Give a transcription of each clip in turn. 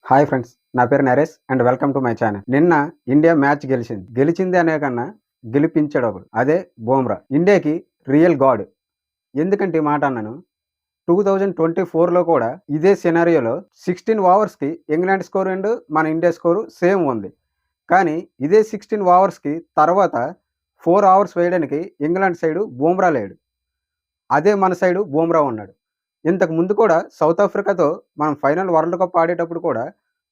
Hi friends, నా పేరు Naresh and welcome to my channel. నిన్న ఇండియా మ్యాచ్ గెలిచింది అనే కన్నా గెలిపించాడు ఒకడు, అదే బూమ్రా. ఇండియాకి రియల్ గాడ్. ఎందుకంటే ఈ మాట అన్నాను, 2024లో కూడా ఇదే సినారియోలో 16 ఓవర్స్కి ఇంగ్లాండ్ స్కోర్ అండ్ మన ఇండియా స్కోరు సేమ్ ఉంది. కానీ ఇదే 16 ఓవర్స్కి తర్వాత 4 ఓవర్స్ వేయడానికి ఇంగ్లాండ్ సైడు బూమ్రా లేడు, అదే మన సైడు బూమ్రా ఉన్నాడు. ఇంతకు ముందు కూడా సౌత్ ఆఫ్రికాతో మనం ఫైనల్ వరల్డ్ కప్ ఆడేటప్పుడు కూడా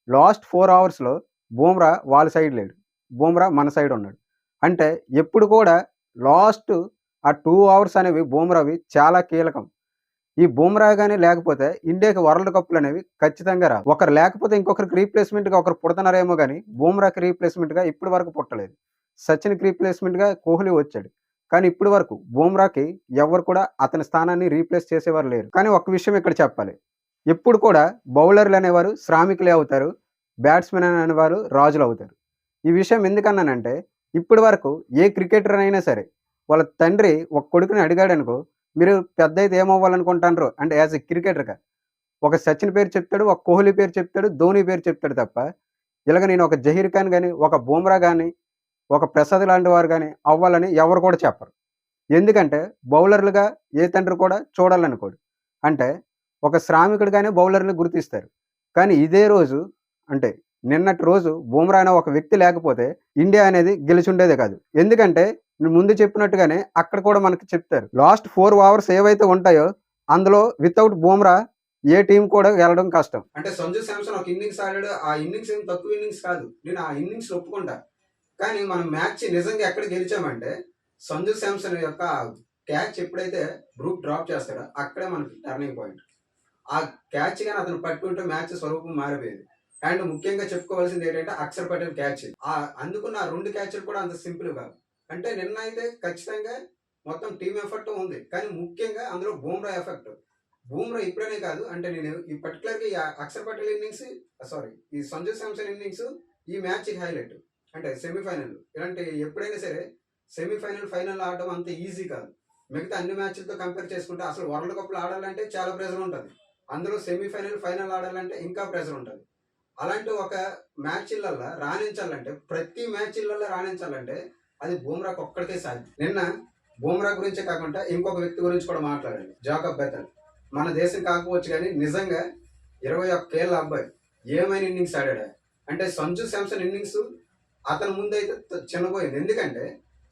లాస్ట్ 4 అవర్స్‌లో బూమ్రా వాళ్ళ సైడ్ లేడు, బూమ్రా మన సైడ్ ఉన్నాడు. అంటే ఎప్పుడు కూడా లాస్ట్ ఆ 2 అవర్స్ అనేవి బూమ్రావి చాలా కీలకం. ఈ బూమ్రా గాని లేకపోతే ఇండియాకి వరల్డ్ కప్‌లు అనేవి ఖచ్చితంగా రావు. ఒకరు లేకపోతే ఇంకొకరికి రీప్లేస్‌మెంట్‌గా ఒకరు పుడుతున్నారేమో గానీ బూమ్రాకి రీప్లేస్‌మెంట్‌గా ఇప్పటి వరకు పుట్టలేదు. సచిన్‌కి రీప్లేస్‌మెంట్‌గా కోహ్లీ వచ్చాడు. కానీ ఇప్పటి వరకు బూమ్రాకి ఎవ్వరు కూడా అతని స్థానాన్ని రీప్లేస్ చేసేవారు లేరు. కానీ ఒక్క విషయం ఇక్కడ చెప్పాలి. ఎప్పుడు కూడా బౌలర్లు అనేవారు శ్రామికులే అవుతారు, బ్యాట్స్‌మెన్ అనేవారు రాజులు అవుతారు. ఈ విషయం ఎందుకన్నానంటే ఇప్పటి వరకు ఏ క్రికెటర్ అయినా సరే వాళ్ళ తండ్రి ఒక కొడుకుని అడిగాడనుకో, మీరు పెద్దయితే ఏమవ్వాలనుకుంటాండ్రు అంటే యాజ్ ఎ క్రికెటర్‌గా ఒక సచిన్ పేరు చెప్తాడు, ఒక కోహ్లీ పేరు చెప్తాడు, ధోని పేరు చెప్తాడు తప్ప, ఇలాగ నేను ఒక జహీర్ ఖాన్ గాని, ఒక బూమ్రా గాని, ఒక ప్రసాద్ లాంటి వారు గాని అవ్వాలని ఎవరు కూడా చెప్పరు. ఎందుకంటే బౌలర్లుగా ఏ తండ్రి కూడా చూడాలనుకోడు. అంటే ఒక శ్రామికుడిగానే బౌలర్‌ని గుర్తిస్తారు. కానీ ఇదే రోజు అంటే నిన్నటి రోజు బూమ్రా అనే ఒక వ్యక్తి లేకపోతే ఇండియా అనేది గెలిచుండేదే కాదు. ఎందుకంటే నేను ముందు చెప్పినట్టుగానే అక్కడ కూడా మనకు చెప్తారు. లాస్ట్ 4 ఓవర్స్ ఏవైతే ఉంటాయో అందులో వితౌట్ బూమ్రా ఏ టీమ్ కూడా గెలవడం కష్టం. అంటే సంజు శాంసన్ ఒక ఇన్నింగ్స్ ఆడాడు. ఆ ఇన్నింగ్స్ ఏం తక్కువ ఇన్నింగ్స్ కాదు. నేను ఆ ఇన్నింగ్స్ ఒప్పుకుంటా. కానీ మనం మ్యాచ్ నిజంగా ఎక్కడ గెలిచామంటే సంజు శాంసన్ యొక్క క్యాచ్ ఎప్పుడైతే బ్రూక్ డ్రాప్ చేస్తాడో అక్కడే మనకి టర్నింగ్ పాయింట్. ఆ క్యాచ్ కానీ అతను పట్టుకుంటే మ్యాచ్ స్వరూపం మారిపోయేది. అండ్ ముఖ్యంగా చెప్పుకోవాల్సింది ఏంటంటే అక్షర్ పటేల్ క్యాచ్. అందుకున్న ఆ 2 క్యాచ్లు కూడా అంత సింపుల్ కాదు. అంటే నిన్న అయితే ఖచ్చితంగా మొత్తం టీమ్ ఎఫర్ట్ ఉంది. కానీ ముఖ్యంగా అందులో బూమ్రా ఎఫెక్ట్. బూమ్రా ఇప్పుడనే కాదు, అంటే నేను ఈ పర్టికులర్గా ఈ అక్షర్ పటేల్ ఇన్నింగ్స్, ఈ సంజు శాంసన్ ఇన్నింగ్స్ ఈ మ్యాచ్కి హైలైట్. అంటే సెమీఫైనల్ ఇలాంటి ఎప్పుడైనా సరే సెమీఫైనల్ ఫైనల్ ఆడటం అంత ఈజీ కాదు. మిగతా అన్ని మ్యాచ్లతో కంపేర్ చేసుకుంటే అసలు వరల్డ్ కప్లో ఆడాలంటే చాలా ప్రెజర్ ఉంటుంది. అందులో సెమీఫైనల్ ఫైనల్ ఆడాలంటే ఇంకా ప్రెజర్ ఉంటుంది. అలాంటి ఒక మ్యాచ్లల్లో రాణించాలంటే, ప్రతి మ్యాచ్లల్లో రాణించాలంటే అది బూమ్రాకి ఒక్కడికే సాధ్యం. నిన్న బూమ్రా గురించే కాకుండా ఇంకొక వ్యక్తి గురించి కూడా మాట్లాడాలి, జాకబ్ బెథెల్. మన దేశం కాకపోవచ్చు కానీ నిజంగా 21 ఏళ్ళ అబ్బాయి ఏమైనా ఇన్నింగ్స్ ఆడాడు. అంటే సంజు శాంసన్ ఇన్నింగ్స్ అతని ముందైతే చిన్నపోయింది. ఎందుకంటే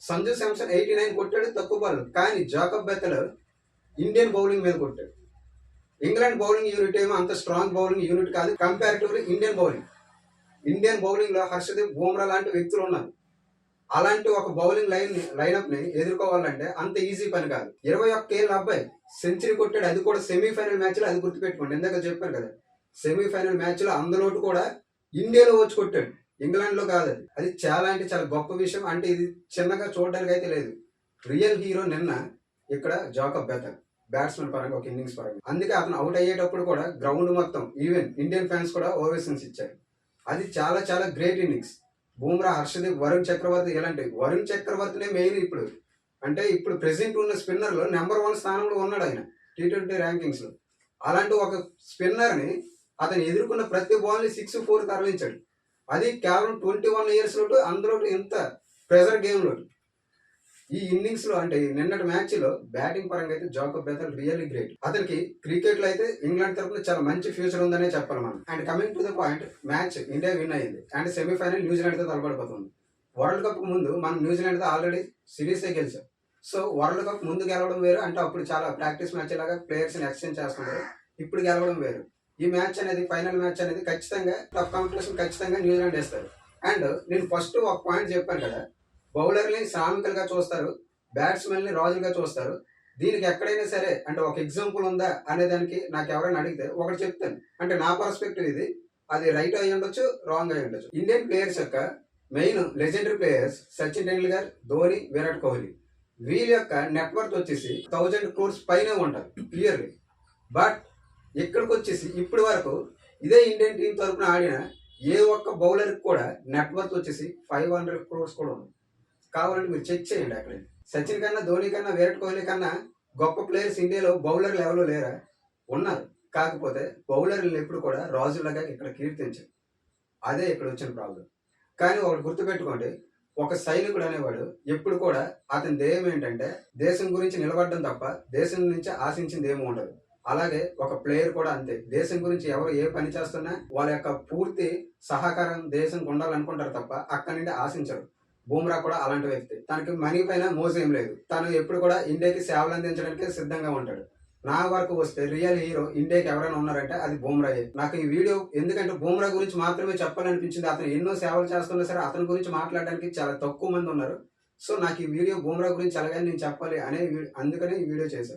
సంజు శాంసన్ 89 కొట్టాడు తక్కువ బాల్, కానీ జాకబ్ బెథెల్ ఇండియన్ బౌలింగ్ మీద కొట్టాడు. ఇంగ్లాండ్ బౌలింగ్ యూనిట్ ఏమో అంత స్ట్రాంగ్ బౌలింగ్ యూనిట్ కాదు కంపారిటివ్లీ ఇండియన్ బౌలింగ్ లో హర్షదీప్, బూమ్రా లాంటి వ్యక్తులు ఉన్నారు. అలాంటి ఒక బౌలింగ్ లైనప్ ని ఎదుర్కోవాలంటే అంత ఈజీ పని కాదు. 21 ఏళ్ళ అబ్బాయి సెంచరీ కొట్టాడు, అది కూడా సెమీఫైనల్ మ్యాచ్ లో. అది గుర్తుపెట్టుకోండి, ఇందాక చెప్పాను కదా, సెమీఫైనల్ మ్యాచ్ లో అందులోటు కూడా ఇండియాలో వచ్చి కొట్టాడు, ఇంగ్లాండ్ లో కాదు. అది చాలా అంటే చాలా గొప్ప విషయం. అంటే ఇది చిన్నగా చూడడానికి అయితే లేదు. రియల్ హీరో నిన్న ఇక్కడ జాకబ్ బెథెల్, బ్యాట్స్మెన్ పరంగా ఒక ఇన్నింగ్స్ పరంగా. అందుకే అతను అవుట్ అయ్యేటప్పుడు కూడా గ్రౌండ్ మొత్తం ఈవెన్ ఇండియన్ ఫ్యాన్స్ కూడా ఓవేషన్స్ ఇచ్చారు. అది చాలా చాలా గ్రేట్ ఇన్నింగ్స్. బూమ్రా, హర్షదీప్, వరుణ్ చక్రవర్తి, ఇలాంటి వరుణ్ చక్రవర్తినే మెయిన్ ఇప్పుడు. అంటే ఇప్పుడు ప్రెసెంట్ ఉన్న స్పిన్నర్లో నెంబర్ 1 స్థానంలో ఉన్నాడు ఆయన T20 ర్యాంకింగ్స్ లో. అలాంటి ఒక స్పిన్నర్ ని అతను ఎదుర్కొన్న ప్రతి బాల్ ని 6-4 తరలించాడు. అది కేవలం 21 ఇయర్స్ లోటు, అందులో ఇంత ప్రెజర్ గేమ్ లోటు. ఈ ఇన్నింగ్స్ లో అంటే నిన్నటి మ్యాచ్ లో బ్యాటింగ్ పరంగా అయితే జాకబ్ బెథెల్ రియల్లీ గ్రేట్. అతనికి క్రికెట్ లో అయితే ఇంగ్లాండ్ తరఫున చాలా మంచి ఫ్యూచర్ ఉందనే చెప్పాలి మనం. And coming to the point, match India win అయింది అండ్ సెమీఫైనల్ న్యూజిలాండ్ తో తలపడిపోతుంది. వరల్డ్ కప్ ముందు మనం న్యూజిలాండ్ తో ఆల్రెడీ సిరీస్ గెలిచాం. సో వరల్డ్ కప్ ముందు గెలవడం వేరు, అంటే అప్పుడు చాలా ప్రాక్టీస్ మ్యాచ్ లాగా ప్లేయర్స్ ని ఎక్స్చేంజ్ చేస్తున్నారు. ఇప్పుడు గెలవడం వేరు. ఈ మ్యాచ్ అనేది, ఫైనల్ మ్యాచ్ అనేది ఖచ్చితంగా టఫ్ కాంపిటీషన్ ఖచ్చితంగా న్యూజిలాండ్ వేస్తారు. అండ్ నేను ఫస్ట్ ఒక పాయింట్ చెప్పాను కదా, బౌలర్ని శ్రామికులుగా చూస్తారు, బ్యాట్స్మెన్ని రాజులుగా చూస్తారు. దీనికి ఎక్కడైనా సరే అంటే ఒక ఎగ్జాంపుల్ ఉందా అనే దానికి నాకు ఎవరైనా అడిగితే ఒకటి చెప్తాను. అంటే నా పర్స్పెక్టివ్ ఇది, అది రైట్ అయి ఉండొచ్చు, రాంగ్ అయి ఉండొచ్చు. ఇండియన్ ప్లేయర్స్ యొక్క main legendary players Sachin Tendulkar, Dhoni, Virat Kohli. వీళ్ళ యొక్క నెట్వర్క్ వచ్చేసి 1000 crores పైనే ఉంటారు క్లియర్లీ. బట్ ఇక్కడికి వచ్చేసి ఇప్పటి వరకు ఇదే ఇండియన్ టీం తరఫున ఆడిన ఏ ఒక్క బౌలర్ కూడా నెట్వర్క్ వచ్చేసి 500 crores కూడా ఉంది. కావాలంటే మీరు చెక్ చేయండి. అక్కడ సచిన్ కన్నా, ధోని కన్నా, విరాట్ కోహ్లీ కన్నా గొప్ప ప్లేయర్స్ ఇండియాలో బౌలర్ లెవెల్లో లేరా? ఉన్నారు. కాకపోతే బౌలర్లను ఎప్పుడు కూడా రాజులాగా ఇక్కడ కీర్తించారు. అదే ఇక్కడ వచ్చిన ప్రాబ్లం. కానీ ఒకటి గుర్తుపెట్టుకోండి, ఒక సైనికుడు అనేవాడు ఎప్పుడు కూడా అతని ధ్యేయం ఏంటంటే దేశం గురించి నిలబడడం తప్ప దేశం నుంచి ఆశించింది ఏమి ఉండదు. అలాగే ఒక ప్లేయర్ కూడా అంతే. దేశం గురించి ఎవరు ఏ పని చేస్తున్నా వాళ్ళ యొక్క పూర్తి సహకారం దేశంకి ఉండాలనుకుంటారు తప్ప అక్కడి నుండి ఆశించరు. బూమ్రా కూడా అలాంటి వ్యక్తి. తనకి మనీ పైన మోజేం లేదు. తను ఎప్పుడు కూడా ఇండియాకి సేవలు అందించడానికి సిద్ధంగా ఉంటాడు. నా వరకు వస్తే రియల్ హీరో ఇండియాకి ఎవరైనా ఉన్నారంటే అది బూమ్రాయే. నాకు ఈ వీడియో ఎందుకంటే బూమ్రా గురించి మాత్రమే చెప్పాలనిపించింది. అతను ఎన్నో సేవలు చేస్తున్నా సరే అతని గురించి మాట్లాడడానికి చాలా తక్కువ మంది ఉన్నారు. సో నాకు ఈ వీడియో బూమ్రా గురించి ఎలాగైనా నేను చెప్పాలి అనే అందుకనే ఈ వీడియో చేశాను.